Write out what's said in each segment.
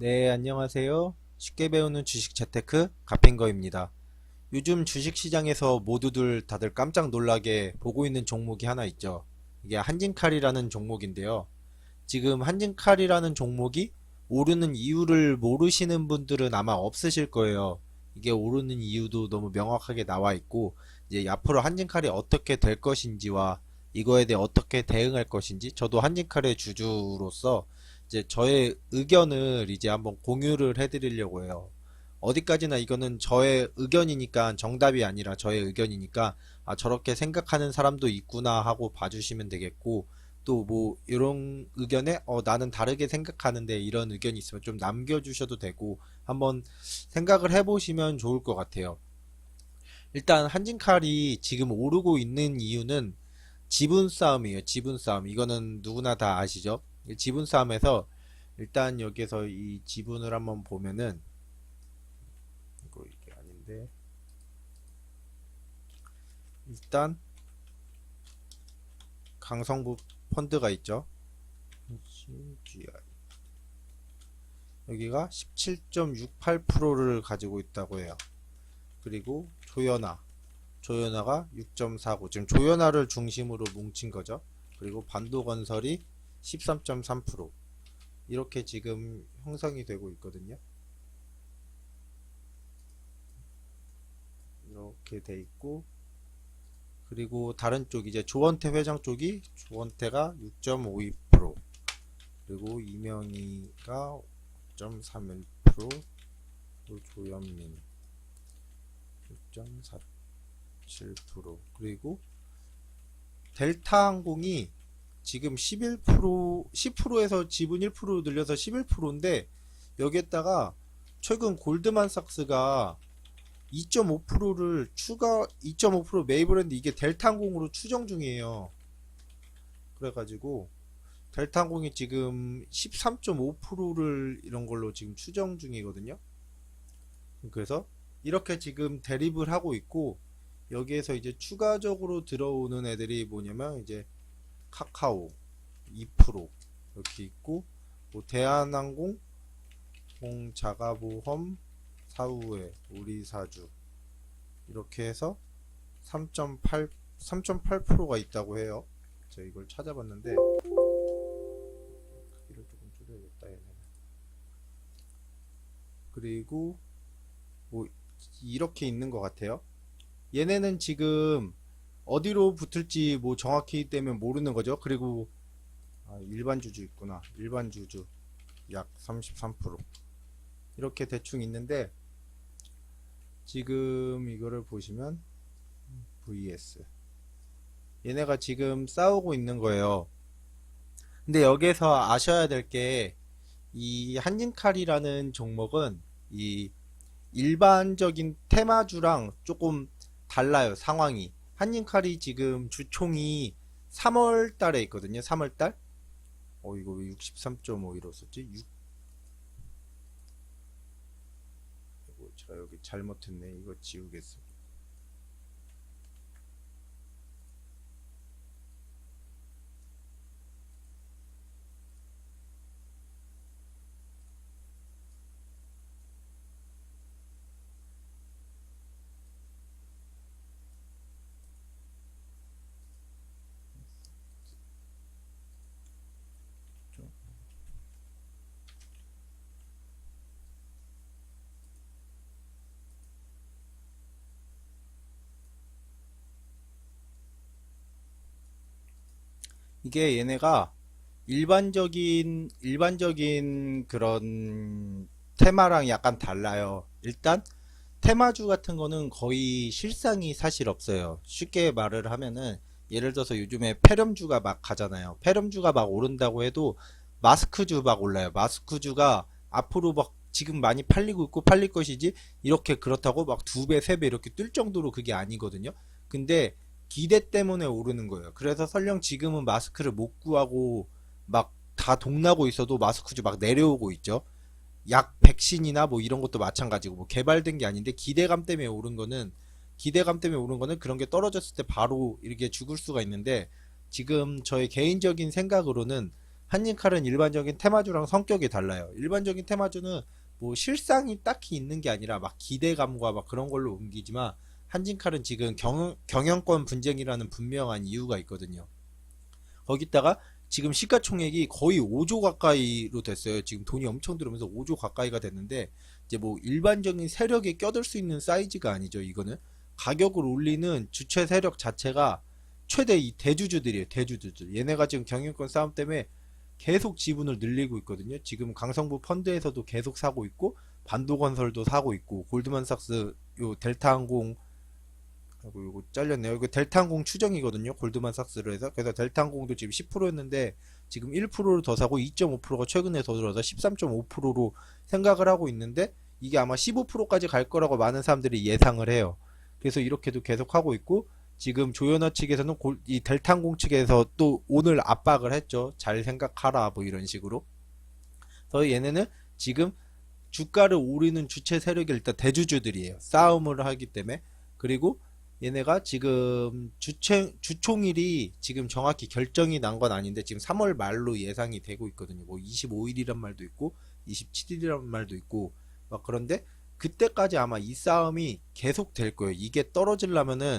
네, 안녕하세요. 쉽게 배우는 주식 재테크 가핑거입니다. 요즘 주식 시장에서 모두들 다들 깜짝 놀라게 보고 있는 종목이 하나 있죠. 이게 한진칼이라는 종목인데요. 지금 한진칼이라는 종목이 오르는 이유를 모르시는 분들은 아마 없으실 거예요. 이게 오르는 이유도 너무 명확하게 나와 있고, 이제 앞으로 한진칼이 어떻게 될 것인지와 이거에 대해 어떻게 대응할 것인지, 저도 한진칼의 주주로서 이제 저의 의견을 이제 한번 공유를 해드리려고 해요. 어디까지나 이거는 저의 의견이니까 정답이 아니라 저의 의견이니까 아 저렇게 생각하는 사람도 있구나 하고 봐주시면 되겠고, 또 뭐 이런 의견에 나는 다르게 생각하는데 이런 의견이 있으면 좀 남겨주셔도 되고 한번 생각을 해보시면 좋을 것 같아요. 일단 한진칼이 지금 오르고 있는 이유는 지분 싸움이에요. 지분 싸움. 이거는 누구나 다 아시죠? 지분 싸움에서 일단 여기서 이 지분을 한번 보면은 이거 이게 아닌데, 일단 강성부 펀드가 있죠. 여기가 17.68%를 가지고 있다고 해요. 그리고 조연아가 6.49, 지금 조연아를 중심으로 뭉친 거죠. 그리고 반도건설이 13.3%, 이렇게 지금 형성이 되고 있거든요. 이렇게 돼 있고, 그리고 다른 쪽 이제 조원태 회장 쪽이 조원태가 6.52%, 그리고 이명희가 5.31%, 또 조현민 6.47%, 그리고 델타항공이 지금 10%에서 지분 1% 늘려서 11%인데, 여기에다가 최근 골드만삭스가 2.5%를 추가, 2.5% 매입을 했는데 이게 델타항공으로 추정 중이에요. 그래가지고 델타항공이 지금 13.5%를 이런 걸로 지금 추정 중이거든요. 그래서 이렇게 지금 대립을 하고 있고, 여기에서 이제 추가적으로 들어오는 애들이 뭐냐면 이제 카카오 2% 이렇게 있고, 뭐 대한항공, 자가보험, 사우에, 우리사주, 이렇게 해서 3.8%가 있다고 해요. 제가 이걸 찾아봤는데 크기를 조금 줄여야겠다 얘네는. 그리고 뭐 이렇게 있는 것 같아요. 얘네는 지금 어디로 붙을지 뭐 정확히 때문에 모르는 거죠. 그리고 일반 주주 있구나. 일반 주주 약 33%, 이렇게 대충 있는데, 지금 이거를 보시면 vs 얘네가 지금 싸우고 있는 거예요. 근데 여기서 아셔야 될 게, 이 한진칼이라는 종목은 이 일반적인 테마주랑 조금 달라요, 상황이. 한진칼이 지금 주총이 3월 달에 있거든요. 3월 달. 이거 왜 63.5로 썼지? 제가 여기 잘못했네. 이거 지우겠어. 이게 얘네가 일반적인 그런 테마랑 약간 달라요. 일단 테마주 같은 거는 거의 실상이 사실 없어요. 쉽게 말을 하면은, 예를 들어서 요즘에 페럼주가 막 가잖아요. 페럼주가 막 오른다고 해도 마스크주 막 올라요. 마스크주가 앞으로 막 지금 많이 팔리고 있고 팔릴 것이지, 이렇게 그렇다고 막 2배, 3배 이렇게 뜰 정도로 그게 아니거든요. 근데 기대 때문에 오르는 거예요. 그래서 설령 지금은 마스크를 못 구하고 막 다 동나고 있어도 마스크주 막 내려오고 있죠. 약 백신이나 뭐 이런 것도 마찬가지고, 뭐 개발된 게 아닌데 기대감 때문에 오른 거는 그런 게 떨어졌을 때 바로 이렇게 죽을 수가 있는데, 지금 저의 개인적인 생각으로는 한진칼은 일반적인 테마주랑 성격이 달라요. 일반적인 테마주는 뭐 실상이 딱히 있는 게 아니라 막 기대감과 막 그런 걸로 옮기지만 한진칼은 지금 경영권 분쟁이라는 분명한 이유가 있거든요. 거기다가 지금 시가총액이 거의 5조 가까이로 됐어요. 지금 돈이 엄청 들어오면서 5조 가까이가 됐는데 이제 뭐 일반적인 세력에 껴들 수 있는 사이즈가 아니죠. 이거는 가격을 올리는 주체 세력 자체가 최대 이 대주주들이에요. 대주주들. 얘네가 지금 경영권 싸움 때문에 계속 지분을 늘리고 있거든요. 지금 강성부 펀드에서도 계속 사고 있고 반도건설도 사고 있고 골드만삭스 요 델타항공 하고 요거 잘렸네요. 이거 델타항공 추정이거든요. 골드만삭스로 해서. 그래서 델타항공도 지금 10%였는데 지금 1%를 더 사고 2.5%가 최근에 더 들어서 13.5%로 생각을 하고 있는데 이게 아마 15%까지 갈 거라고 많은 사람들이 예상을 해요. 그래서 이렇게도 계속 하고 있고 지금 조현아 측에서는 이 델타항공 측에서 또 오늘 압박을 했죠. 잘 생각하라 뭐 이런 식으로. 그래서 얘네는 지금 주가를 오르는 주체 세력이 일단 대주주들이에요. 싸움을 하기 때문에. 그리고 얘네가 지금 주총일이 지금 정확히 결정이 난 건 아닌데 지금 3월 말로 예상이 되고 있거든요. 뭐 25일이란 말도 있고 27일이란 말도 있고 막 그런데 그때까지 아마 이 싸움이 계속 될 거예요. 이게 떨어지려면은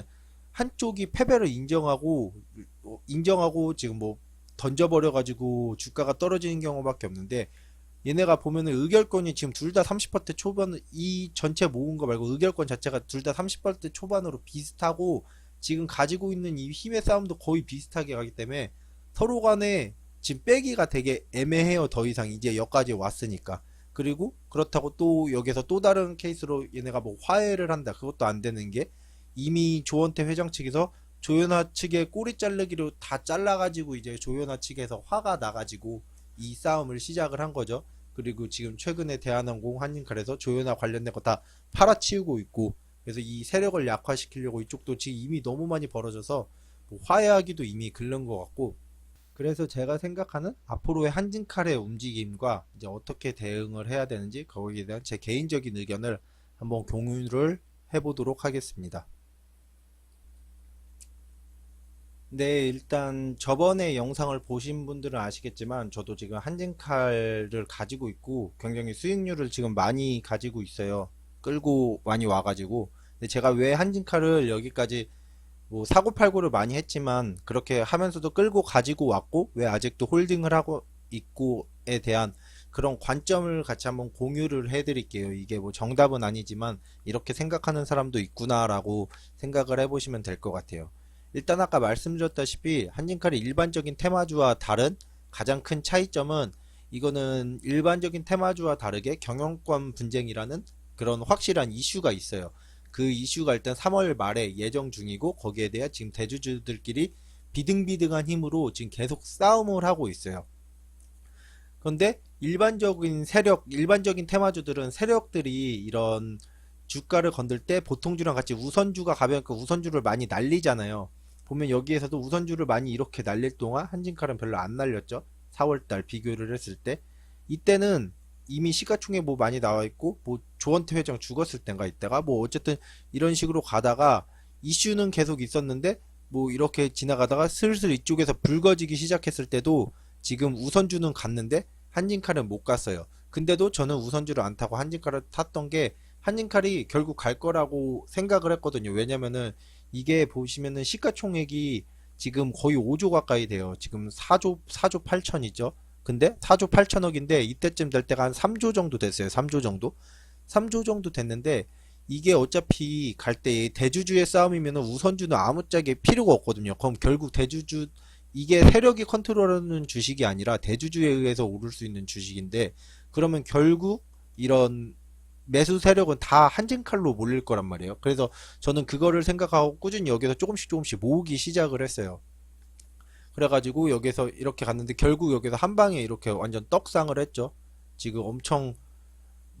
한쪽이 패배를 인정하고 지금 뭐 던져버려 가지고 주가가 떨어지는 경우밖에 없는데 얘네가 보면은 의결권이 지금 둘 다 30% 초반, 이 전체 모은 거 말고 의결권 자체가 둘 다 30% 초반으로 비슷하고 지금 가지고 있는 이 힘의 싸움도 거의 비슷하게 가기 때문에 서로 간에 지금 빼기가 되게 애매해요. 더 이상 이제 여기까지 왔으니까. 그리고 그렇다고 또 여기서 또 다른 케이스로 얘네가 뭐 화해를 한다. 그것도 안 되는 게 이미 조원태 회장 측에서 조현아 측의 꼬리 자르기로 다 잘라가지고 이제 조현아 측에서 화가 나가지고 이 싸움을 시작을 한 거죠. 그리고 지금 최근에 대한항공 한진칼에서 조현아 관련된 거 다 팔아치우고 있고 그래서 이 세력을 약화시키려고 이쪽도 지금 이미 너무 많이 벌어져서 뭐 화해하기도 이미 글른 것 같고 그래서 제가 생각하는 앞으로의 한진칼의 움직임과 이제 어떻게 대응을 해야 되는지 거기에 대한 제 개인적인 의견을 한번 공유를 해보도록 하겠습니다. 네, 일단 저번에 영상을 보신 분들은 아시겠지만 저도 지금 한진칼을 가지고 있고 굉장히 수익률을 지금 많이 가지고 있어요. 끌고 많이 와가지고. 근데 제가 왜 한진칼을 여기까지 뭐 사고팔고를 많이 했지만 그렇게 하면서도 끌고 가지고 왔고 왜 아직도 홀딩을 하고 있고에 대한 그런 관점을 같이 한번 공유를 해드릴게요. 이게 뭐 정답은 아니지만 이렇게 생각하는 사람도 있구나라고 생각을 해보시면 될 것 같아요. 일단 아까 말씀드렸다시피 한진칼이 일반적인 테마주와 다른 가장 큰 차이점은 이거는 일반적인 테마주와 다르게 경영권 분쟁이라는 그런 확실한 이슈가 있어요. 그 이슈가 일단 3월 말에 예정 중이고 거기에 대해 지금 대주주들끼리 비등비등한 힘으로 지금 계속 싸움을 하고 있어요. 그런데 일반적인 테마주들은 세력들이 이런 주가를 건들 때 보통주랑 같이 우선주가 가벼우니까 우선주를 많이 날리잖아요. 보면 여기에서도 우선주를 많이 이렇게 날릴 동안 한진칼은 별로 안 날렸죠. 4월달 비교를 했을 때 이때는 이미 시가총액 뭐 많이 나와 있고 뭐 조원태 회장 죽었을 땐가 이때가 뭐 어쨌든 이런 식으로 가다가 이슈는 계속 있었는데 뭐 이렇게 지나가다가 슬슬 이쪽에서 붉어지기 시작했을 때도 지금 우선주는 갔는데 한진칼은 못 갔어요. 근데도 저는 우선주를 안 타고 한진칼을 탔던 게 한진칼이 결국 갈 거라고 생각을 했거든요. 왜냐면은 이게 보시면은 시가총액이 지금 거의 5조 가까이 돼요. 지금 4조 8천이죠. 근데 4조 8천억인데 이때쯤 될 때가 한 3조 정도 됐어요. 3조 정도? 3조 정도 됐는데 이게 어차피 갈 때 대주주의 싸움이면 우선주는 아무짝에 필요가 없거든요. 그럼 결국 대주주 이게 세력이 컨트롤하는 주식이 아니라 대주주에 의해서 오를 수 있는 주식인데 그러면 결국 이런 매수 세력은 다 한진칼로 몰릴 거란 말이에요. 그래서 저는 그거를 생각하고 꾸준히 여기서 조금씩 모으기 시작을 했어요. 그래가지고 여기서 이렇게 갔는데 결국 여기서 한 방에 이렇게 완전 떡상을 했죠. 지금 엄청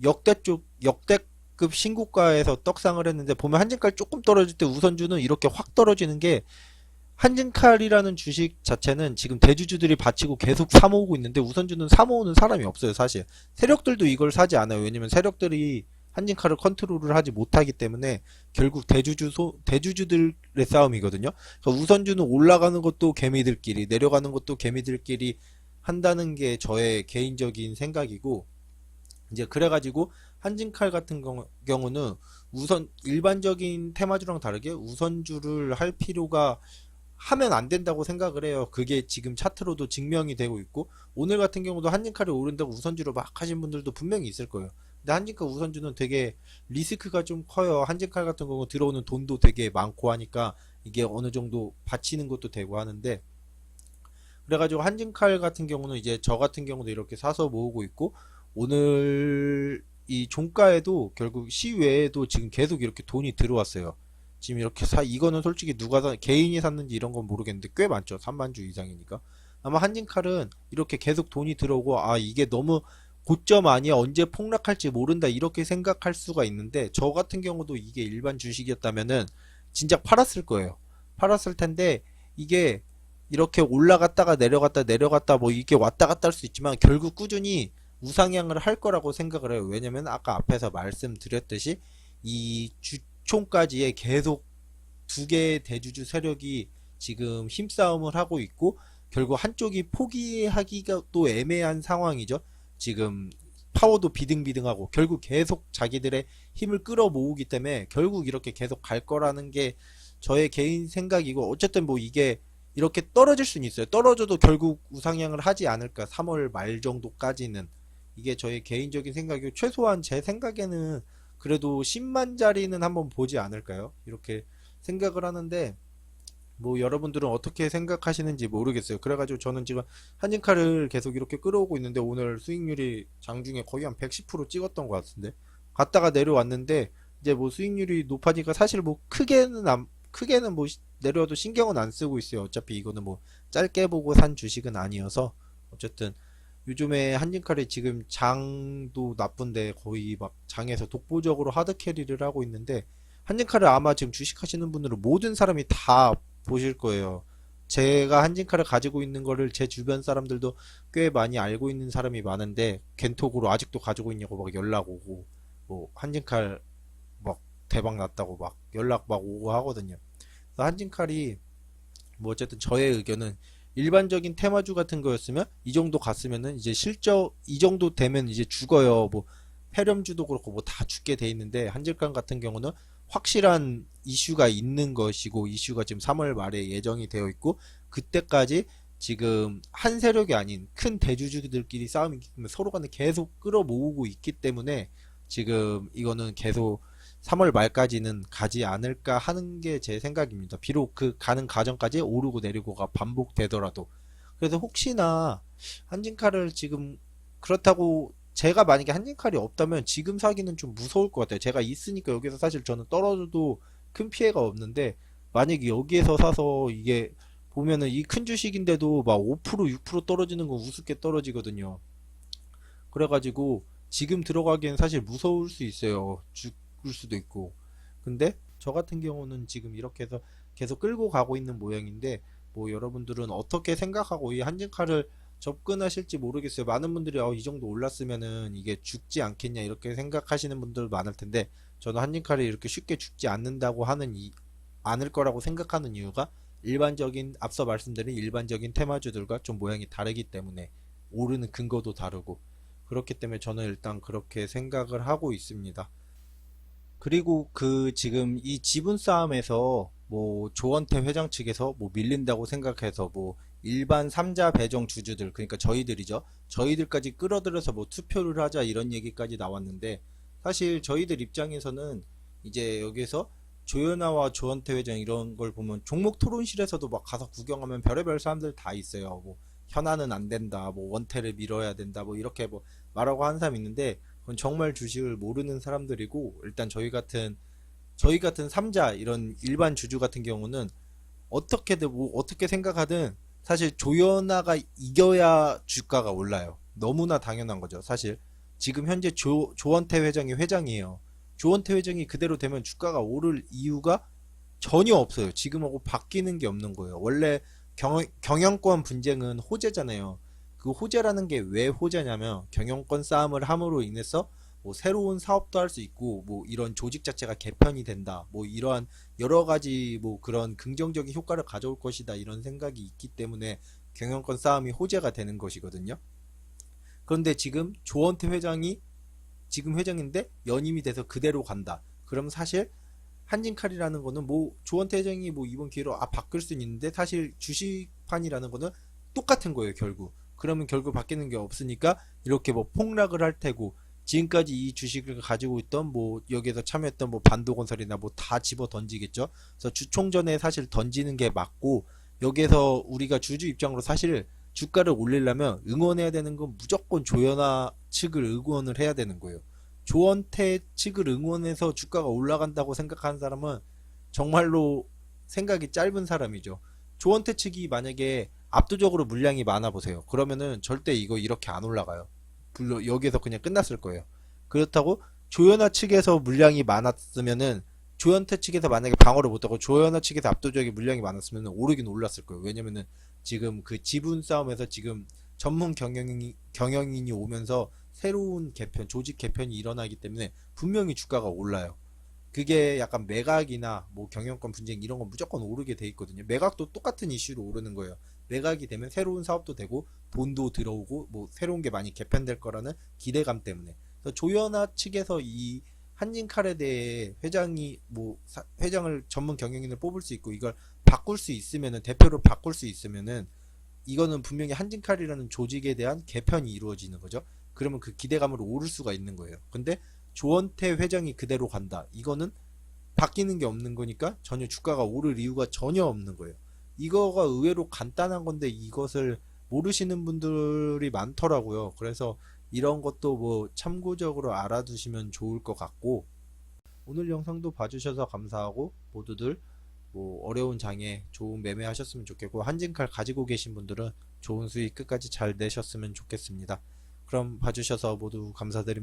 역대급 신고가에서 떡상을 했는데 보면 한진칼 조금 떨어질 때 우선주는 이렇게 확 떨어지는 게 한진칼이라는 주식 자체는 지금 대주주들이 바치고 계속 사모으고 있는데 우선주는 사모으는 사람이 없어요. 사실 세력들도 이걸 사지 않아요. 왜냐면 세력들이 한진칼을 컨트롤을 하지 못하기 때문에 결국 대주주들의 싸움이거든요. 그러니까 우선주는 올라가는 것도 개미들끼리 내려가는 것도 개미들끼리 한다는 게 저의 개인적인 생각이고, 이제 그래가지고 한진칼 같은 경우는 우선 일반적인 테마주랑 다르게 우선주를 할 필요가 하면 안 된다고 생각을 해요. 그게 지금 차트로도 증명이 되고 있고, 오늘 같은 경우도 한진칼이 오른다고 우선주로 막 하신 분들도 분명히 있을 거예요. 근데 한진칼 우선주는 되게 리스크가 좀 커요. 한진칼 같은 경우 들어오는 돈도 되게 많고 하니까 이게 어느 정도 받치는 것도 되고 하는데, 그래가지고 한진칼 같은 경우는 이제 저 같은 경우도 이렇게 사서 모으고 있고, 오늘 이 종가에도 결국 시외에도 지금 계속 이렇게 돈이 들어왔어요. 지금 이렇게 이거는 솔직히 개인이 샀는지 이런 건 모르겠는데 꽤 많죠. 3만 주 이상이니까. 아마 한진칼은 이렇게 계속 돈이 들어오고, 아, 이게 너무 고점 아니야, 언제 폭락할지 모른다, 이렇게 생각할 수가 있는데, 저 같은 경우도 이게 일반 주식이었다면은 진짜 팔았을 거예요. 팔았을 텐데, 이게 이렇게 올라갔다가 내려갔다 뭐 이게 왔다 갔다 할 수 있지만 결국 꾸준히 우상향을 할 거라고 생각을 해요. 왜냐면 아까 앞에서 말씀드렸듯이 이 주총까지의 계속 두 개의 대주주 세력이 지금 힘싸움을 하고 있고, 결국 한쪽이 포기하기가 또 애매한 상황이죠. 지금 파워도 비등비등하고 결국 계속 자기들의 힘을 끌어모으기 때문에 결국 이렇게 계속 갈 거라는 게 저의 개인 생각이고, 어쨌든 뭐 이게 이렇게 떨어질 수는 있어요. 떨어져도 결국 우상향을 하지 않을까, 3월 말 정도까지는. 이게 저의 개인적인 생각이고, 최소한 제 생각에는 그래도 10만 자리는 한번 보지 않을까요? 이렇게 생각을 하는데, 뭐 여러분들은 어떻게 생각하시는지 모르겠어요. 그래가지고 저는 지금 한진카를 계속 이렇게 끌어오고 있는데, 오늘 수익률이 장중에 거의 한 110% 찍었던 것 같은데, 갔다가 내려왔는데, 이제 뭐 수익률이 높아지니까 사실 뭐 크게는 뭐 내려와도 신경은 안 쓰고 있어요. 어차피 이거는 뭐 짧게 보고 산 주식은 아니어서. 어쨌든 요즘에 한진칼이 지금 장도 나쁜데 거의 막 장에서 독보적으로 하드 캐리를 하고 있는데, 한진칼을 아마 지금 주식하시는 분들은 모든 사람이 다 보실 거예요. 제가 한진칼을 가지고 있는 거를 제 주변 사람들도 꽤 많이 알고 있는 사람이 많은데, 겐톡으로 아직도 가지고 있냐고 막 연락 오고, 뭐 한진칼 막 대박 났다고 막 연락 막 오고 하거든요. 그래서 한진칼이 뭐 어쨌든 저의 의견은, 일반적인 테마주 같은 거였으면 이 정도 갔으면은 이제 실적 이 정도 되면 이제 죽어요. 뭐 페렴주도 그렇고 뭐 다 죽게 돼 있는데, 한질간 같은 경우는 확실한 이슈가 있는 것이고, 이슈가 지금 3월 말에 예정이 되어 있고, 그때까지 지금 한 세력이 아닌 큰 대주주들끼리 싸움이 서로 간에 계속 끌어모으고 있기 때문에, 지금 이거는 계속 3월 말까지는 가지 않을까 하는 게 제 생각입니다. 비록 그 가는 과정까지 오르고 내리고가 반복되더라도. 그래서 혹시나 한진칼을 지금, 그렇다고 제가 만약에 한진칼이 없다면 지금 사기는 좀 무서울 것 같아요. 제가 있으니까 여기서 사실 저는 떨어져도 큰 피해가 없는데, 만약에 여기에서 사서 이게 보면은 이 큰 주식인데도 막 5% 6% 떨어지는 건 우습게 떨어지거든요. 그래가지고 지금 들어가기엔 사실 무서울 수 있어요. 죽을 수도 있고. 근데 저 같은 경우는 지금 이렇게 해서 계속 끌고 가고 있는 모양인데, 뭐 여러분들은 어떻게 생각하고 이 한진칼을 접근하실지 모르겠어요. 많은 분들이 이 정도 올랐으면은 이게 죽지 않겠냐 이렇게 생각하시는 분들 많을 텐데, 저는 한진칼이 이렇게 쉽게 죽지 않는다고 하는 않을 거라고 생각하는 이유가, 일반적인 앞서 말씀드린 일반적인 테마주들과 좀 모양이 다르기 때문에, 오르는 근거도 다르고, 그렇기 때문에 저는 일단 그렇게 생각을 하고 있습니다. 그리고 그 지금 이 지분 싸움에서 뭐 조원태 회장 측에서 뭐 밀린다고 생각해서 뭐 일반 삼자 배정 주주들, 그러니까 저희들이죠. 저희들까지 끌어들여서 뭐 투표를 하자 이런 얘기까지 나왔는데, 사실 저희들 입장에서는 이제 여기서 조현아와 조원태 회장 이런 걸 보면 종목 토론실에서도 막 가서 구경하면 별의별 사람들 다 있어요. 뭐 현아는 안 된다, 뭐 원태를 밀어야 된다, 뭐 이렇게 뭐 말하고 하는 사람 있는데, 그건 정말 주식을 모르는 사람들이고, 일단 저희 같은 삼자 이런 일반 주주 같은 경우는 어떻게든 뭐 어떻게 생각하든 사실 조연아가 이겨야 주가가 올라요. 너무나 당연한 거죠. 사실 지금 현재 조원태 회장이 회장이에요. 조원태 회장이 그대로 되면 주가가 오를 이유가 전혀 없어요. 지금하고 바뀌는 게 없는 거예요. 원래 경영권 분쟁은 호재잖아요. 그 호재라는 게 왜 호재냐면, 경영권 싸움을 함으로 인해서 뭐 새로운 사업도 할 수 있고, 뭐 이런 조직 자체가 개편이 된다, 뭐 이러한 여러 가지 뭐 그런 긍정적인 효과를 가져올 것이다, 이런 생각이 있기 때문에 경영권 싸움이 호재가 되는 것이거든요. 그런데 지금 조원태 회장이 지금 회장인데 연임이 돼서 그대로 간다. 그럼 사실 한진칼이라는 거는 뭐 조원태 회장이 뭐 이번 기회로 바뀔 수는 있는데 사실 주식판이라는 거는 똑같은 거예요, 결국. 그러면 결국 바뀌는 게 없으니까 이렇게 뭐 폭락을 할 테고, 지금까지 이 주식을 가지고 있던 뭐 여기에서 참여했던 뭐 반도건설이나 뭐 다 집어 던지겠죠. 그래서 주총전에 사실 던지는 게 맞고, 여기에서 우리가 주주 입장으로 사실 주가를 올리려면 응원해야 되는 건 무조건 조현아 측을 응원을 해야 되는 거예요. 조원태 측을 응원해서 주가가 올라간다고 생각하는 사람은 정말로 생각이 짧은 사람이죠. 조원태 측이 만약에 압도적으로 물량이 많아 보세요. 그러면은 절대 이거 이렇게 안 올라가요. 물론 여기에서 그냥 끝났을 거예요. 그렇다고 조현아 측에서 물량이 많았으면은, 조현태 측에서 만약에 방어를 못하고 조현아 측에서 압도적인 물량이 많았으면 오르긴 올랐을 거예요. 왜냐면은 지금 그 지분 싸움에서 지금 전문 경영인이 오면서 새로운 개편, 조직 개편이 일어나기 때문에 분명히 주가가 올라요. 그게 약간 매각이나 뭐 경영권 분쟁 이런 건 무조건 오르게 돼 있거든요. 매각도 똑같은 이슈로 오르는 거예요. 매각이 되면 새로운 사업도 되고 돈도 들어오고 뭐 새로운 게 많이 개편될 거라는 기대감 때문에. 그래서 조현아 측에서 이 한진칼에 대해 회장이 뭐 회장을 전문 경영인을 뽑을 수 있고 이걸 바꿀 수 있으면은, 대표로 바꿀 수 있으면은 이거는 분명히 한진칼이라는 조직에 대한 개편이 이루어지는 거죠. 그러면 그 기대감으로 오를 수가 있는 거예요. 근데 조원태 회장이 그대로 간다. 이거는 바뀌는 게 없는 거니까 전혀 주가가 오를 이유가 전혀 없는 거예요. 이거가 의외로 간단한 건데 이것을 모르시는 분들이 많더라고요. 그래서 이런 것도 뭐 참고적으로 알아두시면 좋을 것 같고, 오늘 영상도 봐주셔서 감사하고, 모두들 뭐 어려운 장에 좋은 매매 하셨으면 좋겠고, 한진칼 가지고 계신 분들은 좋은 수익 끝까지 잘 내셨으면 좋겠습니다. 그럼 봐주셔서 모두 감사드립니다.